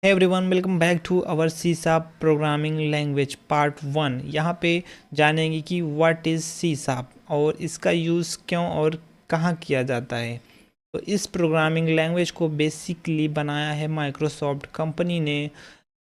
Hey everyone, welcome back to our C sharp programming language part 1। यहाँ पे जानेंगे कि व्हाट इज़ सी शार्प और इसका यूज़ क्यों और कहाँ किया जाता है। तो इस प्रोग्रामिंग लैंग्वेज को बेसिकली बनाया है माइक्रोसॉफ्ट कंपनी ने।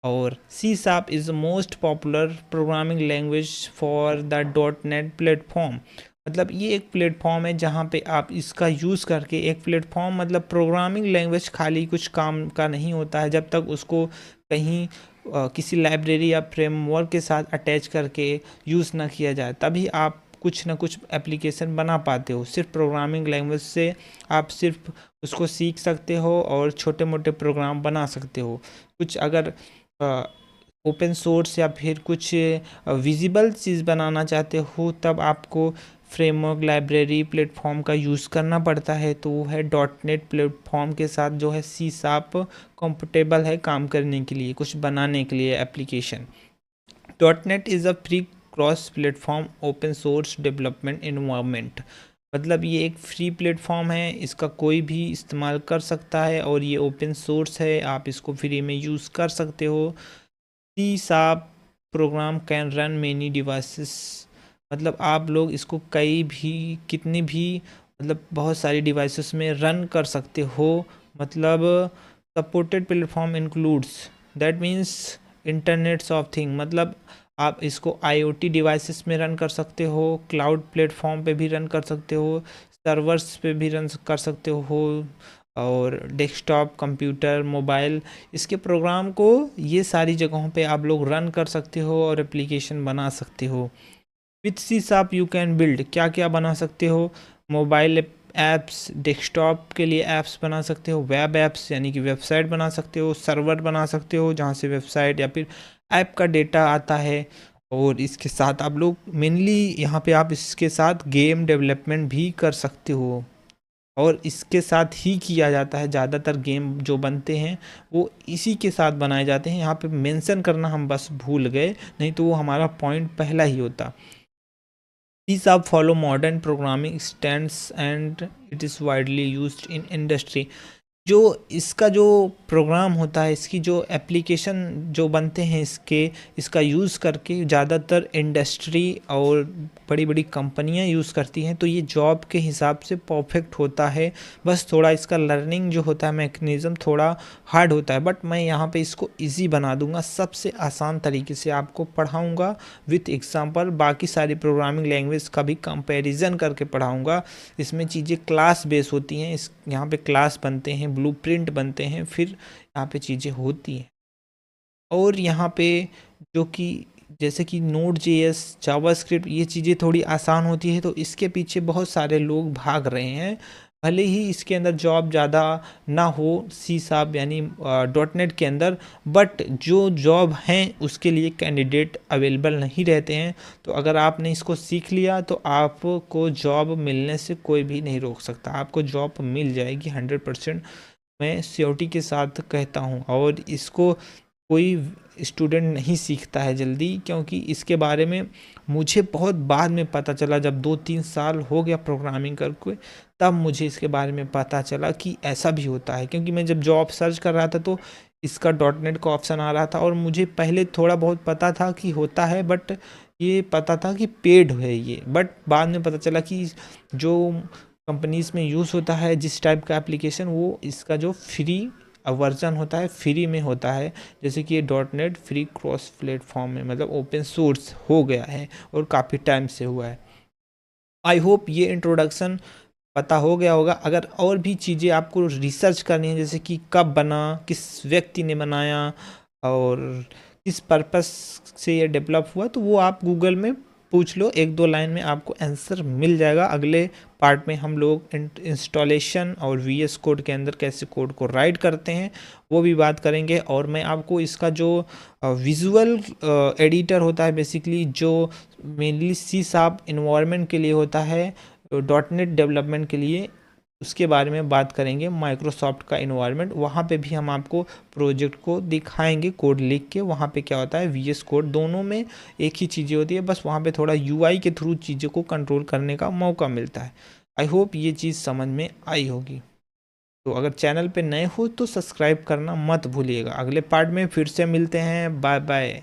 और C sharp is the most popular programming language for the dot net platform. मतलब ये एक प्लेटफॉर्म है जहाँ पे आप इसका यूज़ करके एक प्लेटफॉर्म, मतलब प्रोग्रामिंग लैंग्वेज खाली कुछ काम का नहीं होता है जब तक उसको कहीं किसी लाइब्रेरी या फ्रेमवर्क के साथ अटैच करके यूज़ ना किया जाए, तभी आप कुछ ना कुछ एप्लीकेशन बना पाते हो। सिर्फ प्रोग्रामिंग लैंग्वेज से आप सिर्फ उसको सीख सकते हो और छोटे मोटे प्रोग्राम बना सकते हो। कुछ अगर ओपन सोर्स या फिर कुछ विजिबल चीज़ बनाना चाहते हो तब आपको फ्रेमवर्क, लाइब्रेरी, प्लेटफॉर्म का यूज़ करना पड़ता है। तो वो है डॉट नेट प्लेटफॉर्म के साथ जो है सी शार्प कंफर्टेबल है काम करने के लिए, कुछ बनाने के लिए application. Dot net is a free cross platform open source development environment. मतलब ये एक फ्री प्लेटफॉर्म है, इसका कोई भी इस्तेमाल कर सकता है और ये ओपन सोर्स है, आप इसको फ्री में यूज़ कर सकते हो। C sharp program can run many devices. मतलब आप लोग इसको कई भी, कितनी भी, मतलब बहुत सारी डिवाइसेस में रन कर सकते हो। मतलब supported platform includes, that means internets of thing. मतलब आप इसको आईओटी डिवाइसेस में रन कर सकते हो, क्लाउड प्लेटफॉर्म पे भी रन कर सकते हो, सर्वर्स पे भी रन कर सकते हो, और डेस्कटॉप, कंप्यूटर, मोबाइल, इसके प्रोग्राम को ये सारी जगहों पे आप लोग रन कर सकते हो और एप्लीकेशन बना सकते हो। With C sharp you can build, क्या क्या बना सकते हो? मोबाइल ऐप्स, डेस्कटॉप के लिए ऐप्स बना सकते हो, वेब ऐप्स यानी कि वेबसाइट बना सकते हो, सर्वर बना सकते हो जहाँ से वेबसाइट या फिर ऐप का डेटा आता है। और इसके साथ आप लोग मेनली यहाँ पे आप इसके साथ गेम डेवलपमेंट भी कर सकते हो, और इसके साथ ही किया जाता है। ज़्यादातर गेम जो बनते हैं वो इसी के साथ बनाए जाते हैं। यहाँ पे मेंशन करना हम बस भूल गए, नहीं तो वो हमारा पॉइंट पहला ही होता। These are follow modern programming standards and it is widely used in industry। जो इसका जो प्रोग्राम होता है, इसकी जो एप्लीकेशन जो बनते हैं इसका यूज़ करके ज़्यादातर इंडस्ट्री और बड़ी बड़ी कंपनियां यूज़ करती हैं। तो ये जॉब के हिसाब से परफेक्ट होता है। बस थोड़ा इसका लर्निंग जो होता है, मैकेनिज़्म थोड़ा हार्ड होता है, बट मैं यहाँ पे इसको इजी बना दूंगा, सबसे आसान तरीके से आपको पढ़ाऊँगा विथ एग्जांपल। बाकी सारी प्रोग्रामिंग लैंग्वेज का भी कंपैरिजन करके पढ़ाऊँगा। इसमें चीज़ें क्लास बेस होती हैं, इस यहाँ पे क्लास बनते हैं, ब्लूप्रिंट बनते हैं, फिर यहाँ पे चीज़ें होती हैं। और यहाँ पे जो कि जैसे कि नोड जेएस, जावास्क्रिप्ट, ये चीज़ें थोड़ी आसान होती है, तो इसके पीछे बहुत सारे लोग भाग रहे हैं। भले ही इसके अंदर जॉब ज़्यादा ना हो सी शार्प यानी डॉट नेट के अंदर, बट जो जॉब हैं उसके लिए कैंडिडेट अवेलेबल नहीं रहते हैं। तो अगर आपने इसको सीख लिया तो आपको जॉब मिलने से कोई भी नहीं रोक सकता, आपको जॉब मिल जाएगी 100%, मैं श्योरिटी के साथ कहता हूँ। और इसको कोई स्टूडेंट नहीं सीखता है जल्दी, क्योंकि इसके बारे में मुझे बहुत बाद में पता चला, जब 2-3 साल हो गया प्रोग्रामिंग करके, तब मुझे इसके बारे में पता चला कि ऐसा भी होता है। क्योंकि मैं जब जॉब सर्च कर रहा था तो इसका डॉट नेट का ऑप्शन आ रहा था, और मुझे पहले थोड़ा बहुत पता था कि होता है, बट ये पता था कि पेड है ये, बट बाद में पता चला कि जो कंपनीज में यूज़ होता है जिस टाइप का एप्लीकेशन, वो इसका जो फ्री वर्जन होता है, फ्री में होता है। जैसे कि ये dot net free cross platform में, मतलब ओपन सोर्स हो गया है और काफ़ी टाइम से हुआ है। आई होप ये इंट्रोडक्शन पता हो गया होगा। अगर और भी चीज़ें आपको रिसर्च करनी है, जैसे कि कब बना, किस व्यक्ति ने बनाया और किस पर्पस से ये डेवलप हुआ, तो वो आप गूगल में पूछ लो, 1-2 लाइन में आपको आंसर मिल जाएगा। अगले पार्ट में हम लोग इंस्टॉलेशन और वीएस कोड के अंदर कैसे कोड को राइट करते हैं वो भी बात करेंगे। और मैं आपको इसका जो विजुअल एडिटर होता है, बेसिकली जो मेनली सी शार्प इन्वायरमेंट के लिए होता है, डॉट नेट डेवलपमेंट के लिए, उसके बारे में बात करेंगे। माइक्रोसॉफ्ट का इन्वायरमेंट, वहाँ पे भी हम आपको प्रोजेक्ट को दिखाएंगे, कोड लिख के। वहाँ पे क्या होता है, वीएस कोड, दोनों में एक ही चीज़ें होती है, बस वहाँ पे थोड़ा यूआई के थ्रू चीज़ों को कंट्रोल करने का मौका मिलता है। आई होप ये चीज़ समझ में आई होगी। तो अगर चैनल पे नए हो तो सब्सक्राइब करना मत भूलिएगा। अगले पार्ट में फिर से मिलते हैं। Bye bye.